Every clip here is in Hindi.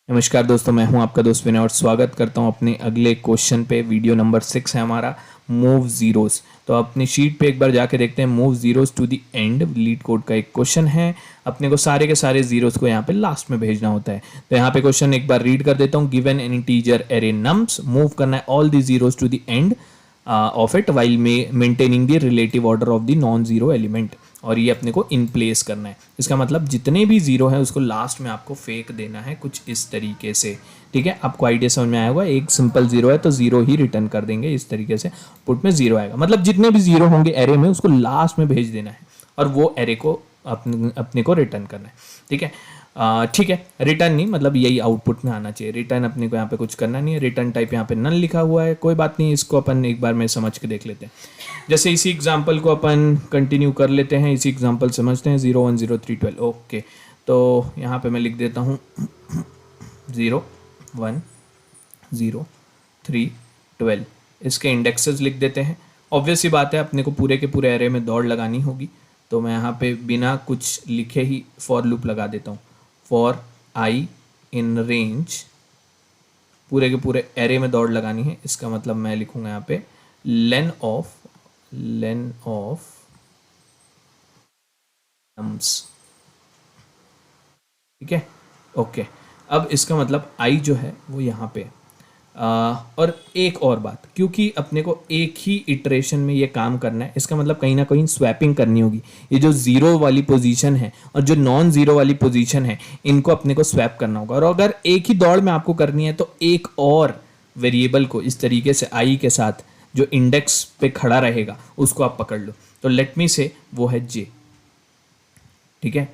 नमस्कार दोस्तों, मैं हूं आपका दोस्त विनय और स्वागत करता हूं अपने अगले क्वेश्चन पे। वीडियो नंबर 6 है हमारा, मूव जीरोस। तो अपनी शीट पे एक बार जाके देखते हैं। Move zeros to the end, LeetCode का एक क्वेश्चन है। अपने को सारे के सारे जीरोस को यहाँ पे लास्ट में भेजना होता है। तो यहाँ पे क्वेश्चन एक बार रीड कर देता हूँ। Given an integer array nums, move करना है all the zeros to the end of it while maintaining the relative order of the non zero element. और ये अपने को इन प्लेस करना है। इसका मतलब जितने भी जीरो है उसको लास्ट में आपको फेंक देना है कुछ इस तरीके से। ठीक है, आपको आइडिया समझ में आया होगा। एक सिंपल जीरो है तो जीरो ही रिटर्न कर देंगे इस तरीके से। पुट में जीरो आएगा, मतलब जितने भी जीरो होंगे एरे में उसको लास्ट में भेज देना है और वो एरे को अपने को रिटर्न करना है। ठीक है, ठीक है, रिटर्न नहीं, मतलब यही आउटपुट में आना चाहिए। रिटर्न अपने को यहाँ पे कुछ करना नहीं है। रिटर्न टाइप यहाँ पे नन लिखा हुआ है, कोई बात नहीं, इसको अपन एक बार में समझ के देख लेते हैं। जैसे इसी एग्जांपल को अपन कंटिन्यू कर लेते हैं। इसी एग्जांपल समझते हैं। 0 1 0 3 12। ओके, तो यहाँ पे मैं लिख देता हूँ 0 1 0 3 12। इसके इंडेक्सेस लिख देते हैं। ऑब्वियस सी बात है, अपने को पूरे के पूरे एरे में दौड़ लगानी होगी। तो मैं यहाँ पे बिना कुछ लिखे ही फॉर लूप लगा देता हूँ। फॉर आई इन रेंज, पूरे के पूरे एरे में दौड़ लगानी है। इसका मतलब मैं लिखूंगा यहाँ पे लेन ऑफ नम्स। ठीक है, ओके। अब इसका मतलब आई जो है वो यहाँ पे और एक और बात, क्योंकि अपने को एक ही इटरेशन में ये काम करना है, इसका मतलब कहीं ना कहीं स्वैपिंग करनी होगी। ये जो जीरो वाली पोजीशन है और जो नॉन जीरो वाली पोजीशन है, इनको अपने को स्वैप करना होगा। और अगर एक ही दौड़ में आपको करनी है तो एक और वेरिएबल को इस तरीके से आई के साथ जो इंडेक्स पे खड़ा रहेगा उसको आप पकड़ लो। तो लेट मी से वो है जे। ठीक है,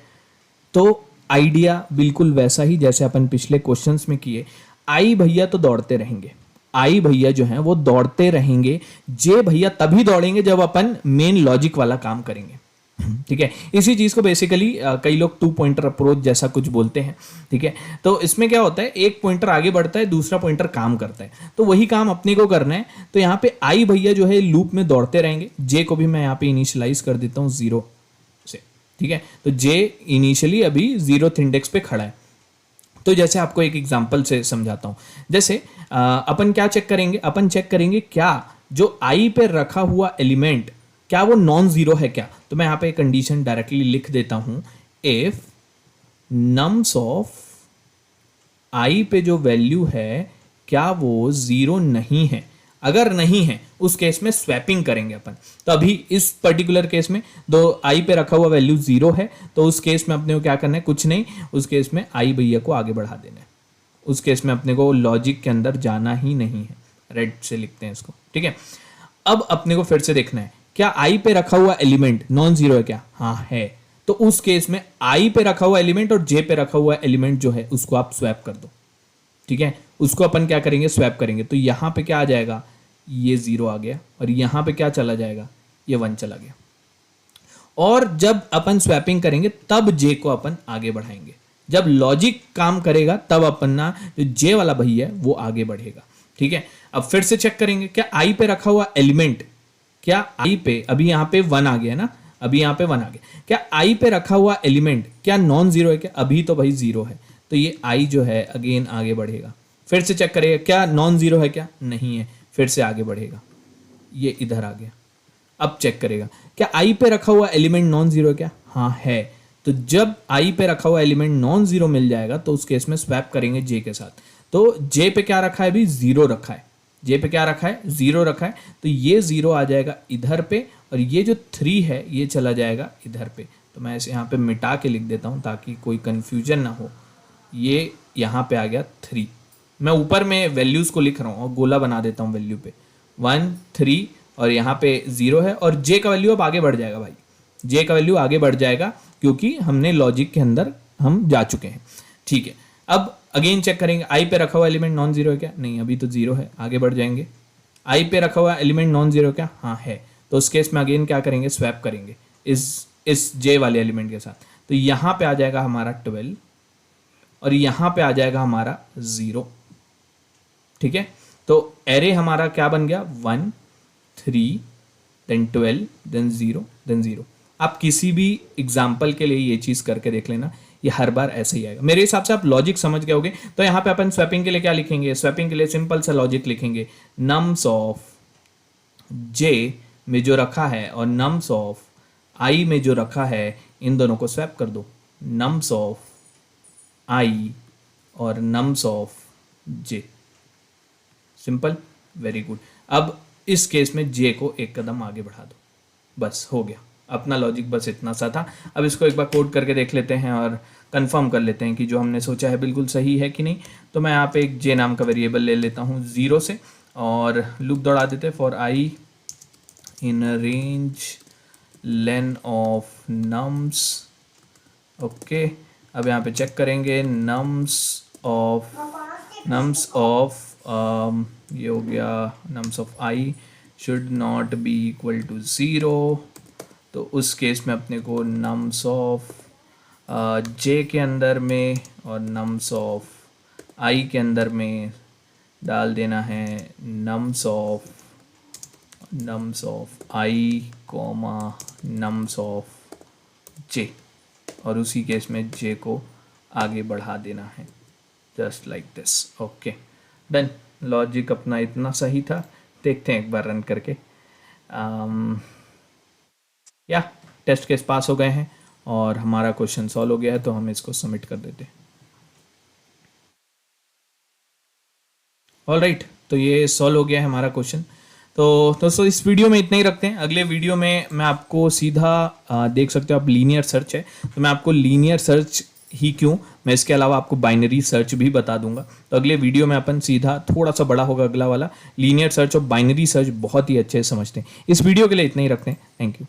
तो आइडिया बिल्कुल वैसा ही जैसे अपन पिछले क्वेश्चंस में किए। आई भैया तो दौड़ते रहेंगे, आई भैया जो हैं वो दौड़ते रहेंगे। जे भैया तभी दौड़ेंगे जब अपन मेन लॉजिक वाला काम करेंगे। ठीक है, इसी चीज को बेसिकली कई लोग 2 पॉइंटर अप्रोच जैसा कुछ बोलते हैं। ठीक है, तो इसमें क्या होता है, एक पॉइंटर आगे बढ़ता है, दूसरा पॉइंटर काम करता है, तो वही काम अपने को करना है। तो यहाँ पे आई भैया जो है लूप में दौड़ते रहेंगे। जे को भी मैं यहाँ पे इनिशियलाइज कर देता हूँ 0 से। ठीक है, तो जे इनिशियली अभी 0th इंडेक्स पे खड़ा है। तो जैसे आपको एक एग्जांपल से समझाता हूं। जैसे अपन क्या चेक करेंगे, अपन चेक करेंगे क्या जो आई पे रखा हुआ एलिमेंट क्या वो नॉन जीरो है क्या। तो मैं यहां पे कंडीशन डायरेक्टली लिख देता हूं। इफ नम्स ऑफ आई पे जो वैल्यू है क्या वो जीरो नहीं है। अगर नहीं है उस केस में स्वैपिंग करेंगे अपन। तो अभी इस पर्टिकुलर केस में दो आई पे रखा हुआ वैल्यू 0 है, तो उस केस में अपने को क्या करना है, कुछ नहीं, उस केस में आई भैया को आगे बढ़ा देना है। उस केस में अपने को लॉजिक के अंदर जाना ही नहीं है। रेड से लिखते हैं इसको। ठीक है, अब अपने को फिर से देखना है क्या आई पे रखा हुआ एलिमेंट नॉन जीरो है क्या। हाँ है, तो उस केस में आई पे रखा हुआ एलिमेंट और जे पे रखा हुआ एलिमेंट जो है उसको आप स्वैप कर दो। ठीक है, उसको अपन क्या करेंगे, स्वैप करेंगे। तो यहां पे क्या आ जाएगा, ये 0 आ गया, और यहां पे क्या चला जाएगा, ये 1 चला गया। और जब अपन स्वैपिंग करेंगे तब जे को अपन आगे बढ़ाएंगे। जब लॉजिक काम करेगा तब अपन ना जो जे वाला भैया है वो आगे बढ़ेगा। ठीक है, अब फिर से चेक करेंगे क्या आई पे रखा हुआ एलिमेंट, क्या आई पे अभी यहां पे 1 आ गया ना, अभी यहां पे 1 आ गया, क्या आई पे रखा हुआ एलिमेंट क्या नॉन जीरो है क्या। अभी तो भाई 0 है, तो ये आई जो है अगेन आगे बढ़ेगा। फिर से चेक करेगा क्या नॉन जीरो है क्या, नहीं है, फिर से आगे बढ़ेगा, ये इधर आ गया। अब चेक करेगा क्या आई पे रखा हुआ एलिमेंट नॉन जीरो है क्या, हाँ है। तो जब आई पे रखा हुआ एलिमेंट नॉन जीरो मिल जाएगा तो उस केस में स्वैप करेंगे जे के साथ। तो जे पे क्या रखा है, अभी 0 रखा है, जे पे क्या रखा है, 0 रखा है, तो ये 0 आ जाएगा इधर पे, और ये जो 3 है ये चला जाएगा इधर पे। तो मैं इसे यहाँ पे मिटा के लिख देता हूँ ताकि कोई कंफ्यूजन ना हो। ये यहाँ पे आ गया 3, मैं ऊपर में वैल्यूज को लिख रहा हूँ और गोला बना देता हूँ वैल्यू पे 1 3, और यहाँ पे 0 है, और जे का वैल्यू अब आगे बढ़ जाएगा भाई, जे का वैल्यू आगे बढ़ जाएगा क्योंकि हमने लॉजिक के अंदर हम जा चुके हैं। ठीक है, अब अगेन चेक करेंगे आई पे रखा हुआ एलिमेंट नॉन जीरो है क्या, नहीं, अभी तो 0 है, आगे बढ़ जाएंगे। आई पे रखा हुआ एलिमेंट नॉन जीरो क्या, हाँ है, तो उस केस में अगेन क्या करेंगे, स्वैप करेंगे इस जे वाले एलिमेंट के साथ। तो यहाँ पे आ जाएगा हमारा 12 और यहाँ पे आ जाएगा हमारा 0। ठीक है, तो एरे हमारा क्या बन गया, 1 3 देन 12 देन 0 देन 0। आप किसी भी एग्जाम्पल के लिए ये चीज करके देख लेना। ये हर बार ऐसे ही आएगा। मेरे हिसाब से आप लॉजिक समझ गए होगे। तो यहाँ पे अपन स्वैपिंग के लिए क्या लिखेंगे, स्वैपिंग के लिए सिंपल सा लॉजिक लिखेंगे, नम्स ऑफ जे में जो रखा है और नम्स ऑफ आई में जो रखा है, इन दोनों को स्वैप कर दो, नम्स ऑफ आई और nums of J. Simple, very good. अब इस केस में जे को एक कदम आगे बढ़ा दो, बस हो गया। अपना लॉजिक बस इतना सा था। अब इसको एक बार कोड करके देख लेते हैं और कंफर्म कर लेते हैं कि जो हमने सोचा है बिल्कुल सही है कि नहीं। तो मैं यहाँ पे एक जे नाम का वेरिएबल ले लेता हूँ 0 से और लूप दौड़ा देते हैं, for I in range lane of nums. Okay, अब यहाँ पे चेक करेंगे नम्स ऑफ ये हो गया, nums of I should not be equal to 0। तो उस केस में अपने को नम्स ऑफ जे के अंदर में और नम्स ऑफ आई के अंदर में डाल देना है nums of I comma nums of J, और उसी केस में जे को आगे बढ़ा देना है, just like this. Okay, done. Logic अपना इतना सही था। देखते हैं एक बार रन करके। या टेस्ट केस पास हो गए हैं और हमारा क्वेश्चन सॉल्व हो गया है, तो हम इसको सबमिट कर देते हैं। ऑल राइट, तो ये सॉल्व हो गया है हमारा क्वेश्चन। तो दोस्तों इस वीडियो में इतना ही रखते हैं। अगले वीडियो में मैं आपको सीधा देख सकते हो आप, लीनियर सर्च है, तो मैं आपको लीनियर सर्च ही क्यों, मैं इसके अलावा आपको बाइनरी सर्च भी बता दूंगा। तो अगले वीडियो में अपन सीधा, थोड़ा सा बड़ा होगा अगला वाला, लीनियर सर्च और बाइनरी सर्च बहुत ही अच्छे से समझते हैं। इस वीडियो के लिए इतना ही रखते हैं। Thank you.